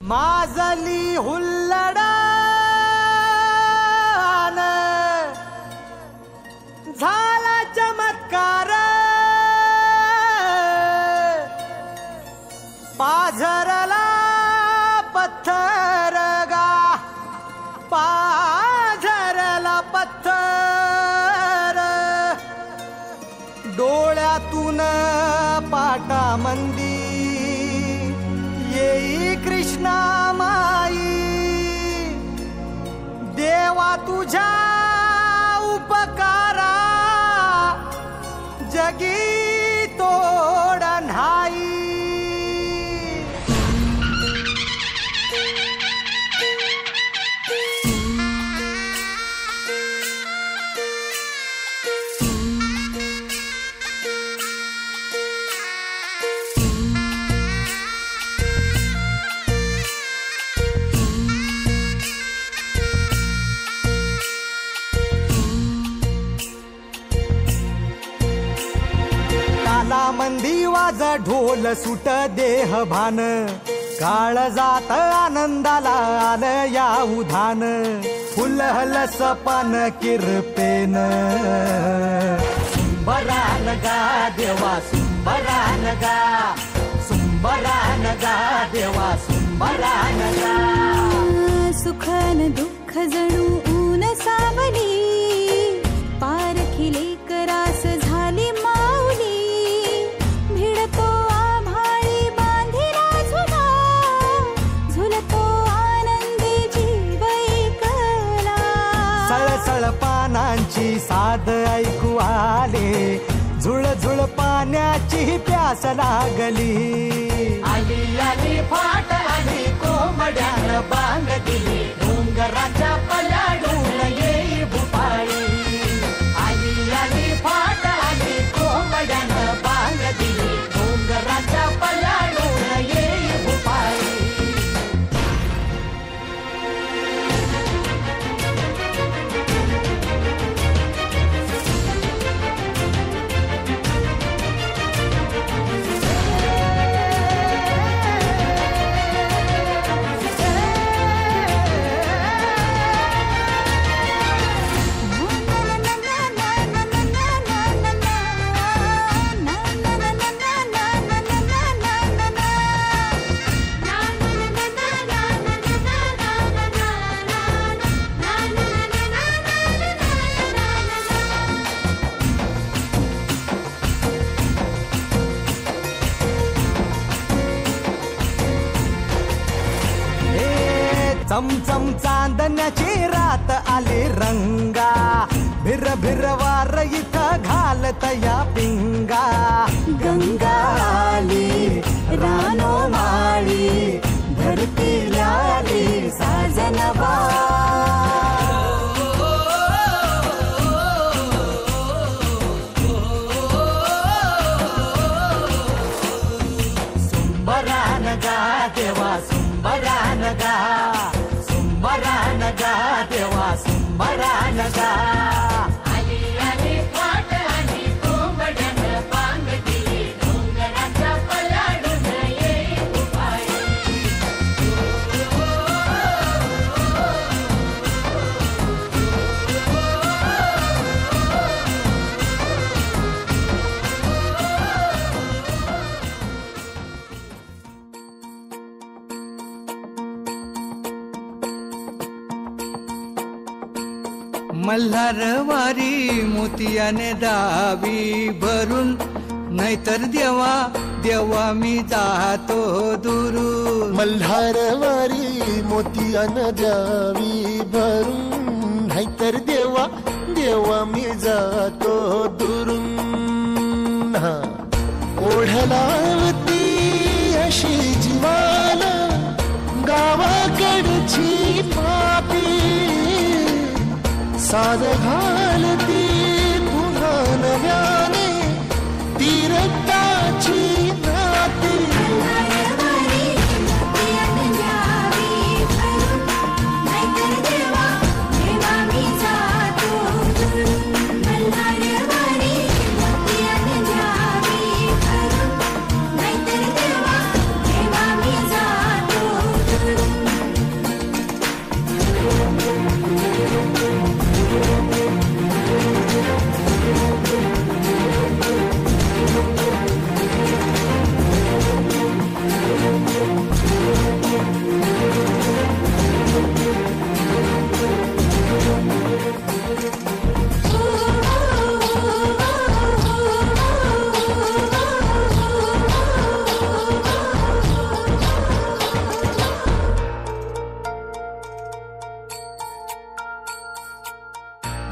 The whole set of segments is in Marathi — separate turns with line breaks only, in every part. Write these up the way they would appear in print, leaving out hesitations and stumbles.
माजली हुल्लडान झाला चमत्कार पाझरला पत्थर गा पाझरला पत्थर डोळ्यातून पाटामंदी येई कृष्णा माई देवा तुझ्या उपकारा जगी तोड नाही। मंदी वाज ढोल सुट देह भान काळ जात आनंदाला आलं या उधान फुलहल सपन किरपेन सुंबरान गा देवा सुंबरान गा सुंबरान गा देवा सुंबरान गा।
सुखन दुःख जणू ऊन सावली पारखिले करास झाली माऊली भिडतो आभाळी बांधिला झुला झुलतो आनंदी जीव एकला।
सळसळ पानांची साद ऐकू आले झुळ झुळ पाण्याची प्यास लागली आली आली फाट आली कोंबड्यान बांग दिली डोंगराच्या पलाडून येई भुपाळी आली आली फाट आली कोंबड्यान बांग दिली डोंगराच्या पलाडून येई भुपाळी। चमचम चांदण्याची रात आली रंगा भिर भिर वार इथं घालत या पिंगा गंगा आली रानो माळी धरती आली साजनवा सुंबरान गा देवा सुंबरान गा सुंबरान गा देवा सुंबरान गा। आली आली फाट आली कोंबड्यान बांग दिली डोंगराच्या पलाडून येई भुपाळी। मल्हारवारी मोतियाने दावी भरून नाहीतर देवा देवा मी जातो दुरून
मल्हारवारी मोतियाने द्यावी भरून नाहीतर देवा देवा मी जातो दुरून। ओढलावती अशी जीवाला गावाकडची पापी साद घालती पुन्हा नव्याने तीरताची नाती।
Thank you.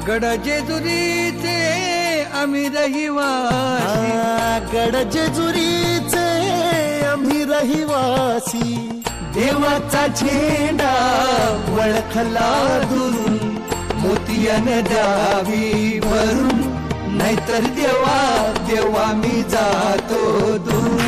गड जेजुरीचे आम्ही रहिवासी,
गड जेजुरीचे आम्ही रहिवासी.
देवाचा झेंडा वळखला दुरून, मोतियाने द्यावी भरून, नाहीतर देवा देवा मी जातो दूर.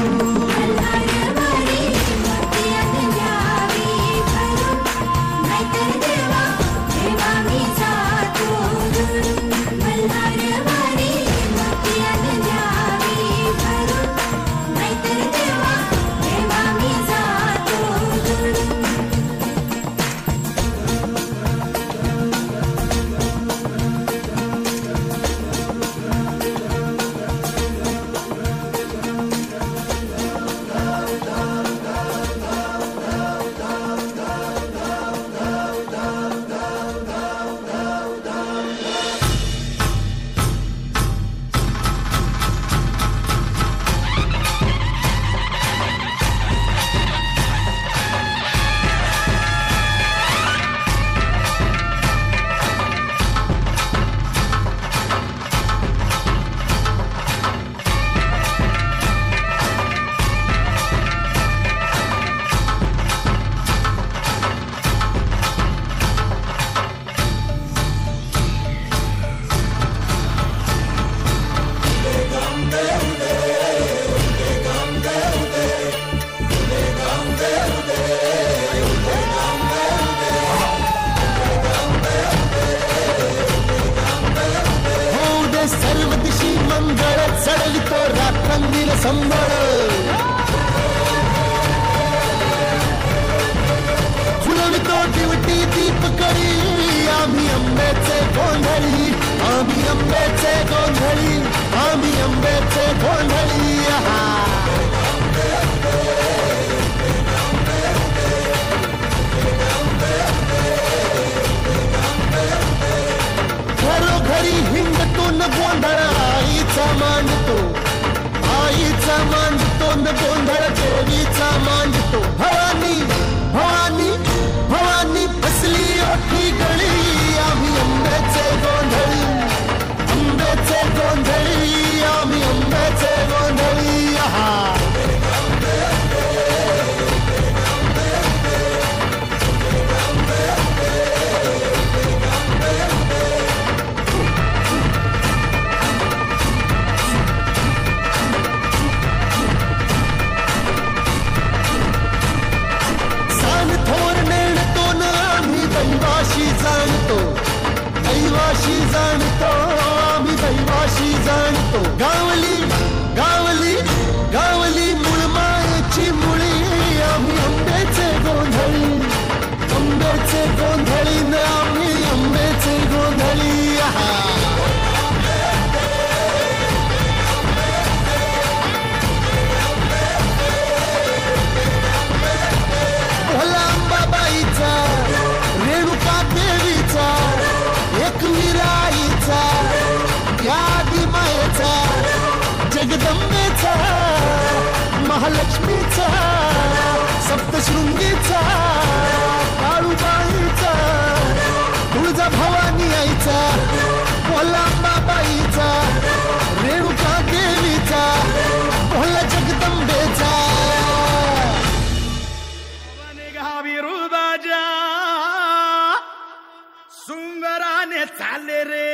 चढवितो रात्रंदील संबळ, फुलवितो दिवटी दीपकळी. आम्ही अंबेचे गोंधळी, आम्ही अंबेचे गोंधळी, आम्ही अंबेचे गोंधळी. घरोघरी हिंडतो न गोंधळ आईचा मांडतो, आईचा मांडतो न गोंधळ देवीचा मांडतो. भवानी भवानी भवानी फसली ओठी गळी. आम्ही अंबेचे गोंधळी, अंबेचे गोंधळी, आम्ही अंबेचे गोंधळी. जाणतो दैवाशी जाणतो, आम्ही दैवाशी जाणतो. गावली गावली गावली मुळमायेची मुळी. आम्ही अंबेचे गोंधळी, अंबेचे गोंधळी न आम्ही अंबेचे गोंधळी. भोला अंबाबाईचा, रेणुका देवीचा, एकविराईचा, आदिमायेचा, जगदंबेचा, महालक्ष्मीचा, सप्तशृंगीचा, काळूबाईचा, तुळजा भवानी आईचा, भोला अंबाबाईचा, रेणुका देवीचा, भोला जगदंबेचा.
सुंदराने चाले रे.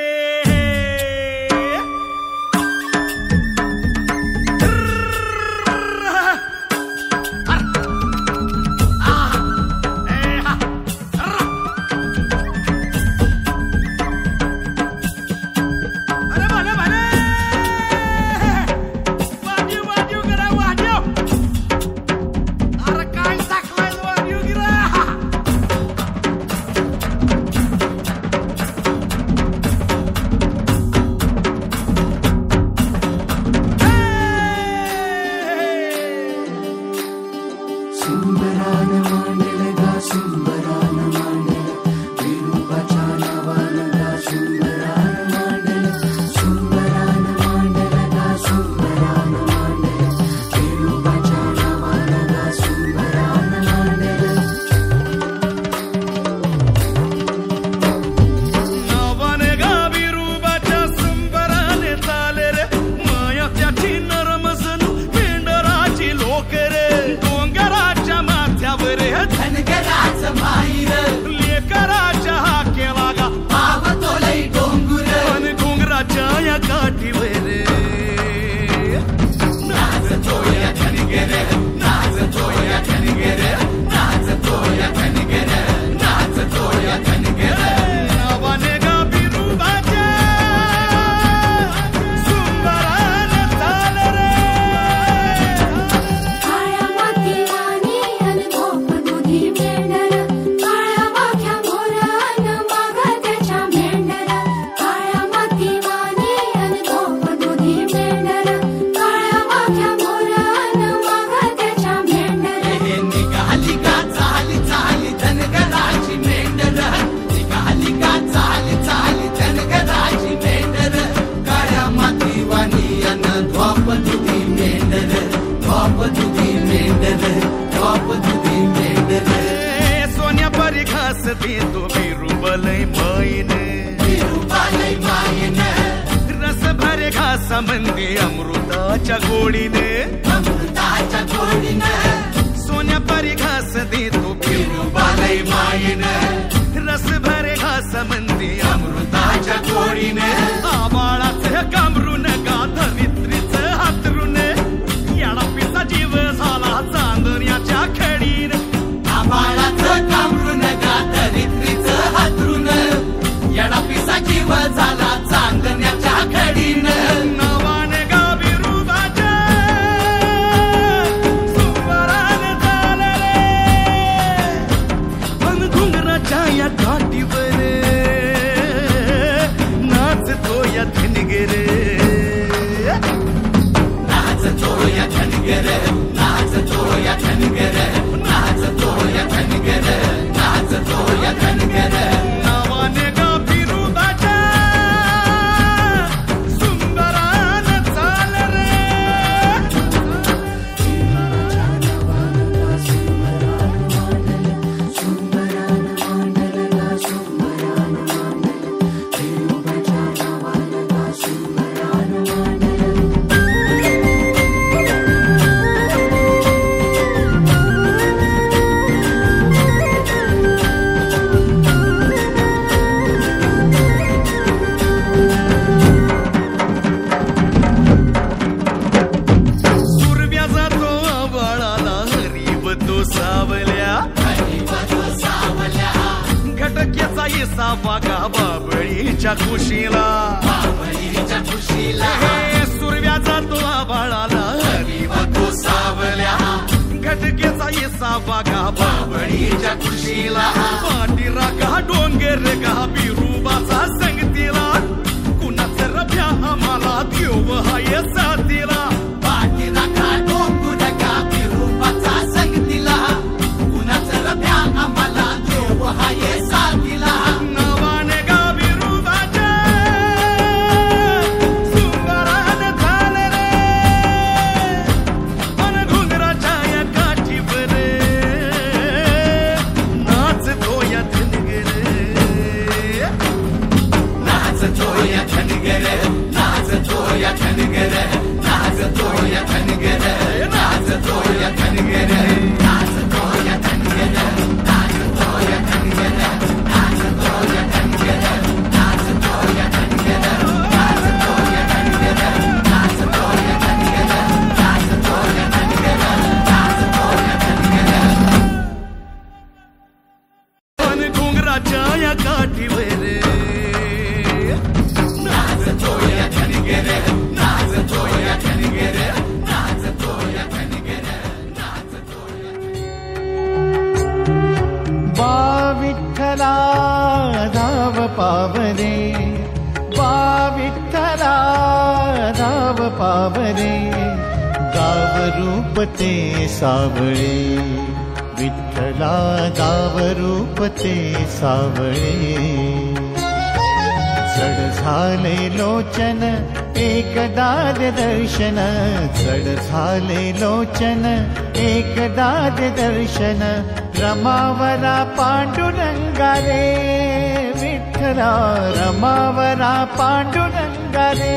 देतो बिरुबालय मायने रस भरे घासा मंदी अमृताच्या गोडीने सोन्या परी घास देतो बिरुबालय मायने रस भरे घास मंदी अमृताच्या गोडीने आबाळाचं कामरून गा धरित्रीच हातरून याला पिसा जीव झाला चांदण्याच्या खडीने
आबाळाचं कामरून गा धरित्रीच हातरून याला पिसा जीव झाला चांदण्याच्या खडीने
नवाने गा बिरुबाच्या सुंदरान झालं रे पण घुंगराच्या या काठीवर नाचतो या धनगर
नाचतो या धनगर नाचतो या धनगर नाचतो या धनगर नाचतो या धनगर
नवाने गा बिरुबाच्या सुंदरान झालं रे सुरव्याचा तो आवाळाला हरिवतो सावल्या घटक्याचा येसा बागा बाबळीच्या खुशीला हे सुरव्याचा तो आवाळाला हरिवतो सावल्या घटक्याचा येसा बागा बाबळीच्या खुशीला पाटीरा का डोंगर गा बिरुबाचा संगतीला कुणाचं रभ्या आम्हाला देव हाय साथीला
पाठीला काढो कुणा बिरुबाचा संगतीला कुणाचं रभ्या आम्हाला देव हाय साथीला
नवाने गा बिरुबाच्या सुंदरान झालं रे पण घुंगराच्या या काठीवर नाचतो या धनगर
नाचतो या धनगर नाचतो या धनगर नाचतो या धनगर नाचतो या धनगर नाचतो या धनगर नाचतो या धनगर नाचतो या धनगर नाचतो या धनगर नाचतो या धनगर नाचतो या धनगर नाचतो या धनगर नाचतो या धनगर
पण घुंगराच्या या काठीवर
नाचतो या धनगर नाचतो या धनगर नाचतो या धनगर नाचतो
बा विठ्ठला नाव पावरे बा विठ्ठला नाव पावरे गाव रूप ते सावळे विठ्ठला गाव रूप ते सावळे जड झाले लोचन एकदा दर्शन जड झाले लोचन एकदा दर्शन रमावरा पांडुरंगा रे विठ्ठला रमावरा पांडुरंगा रे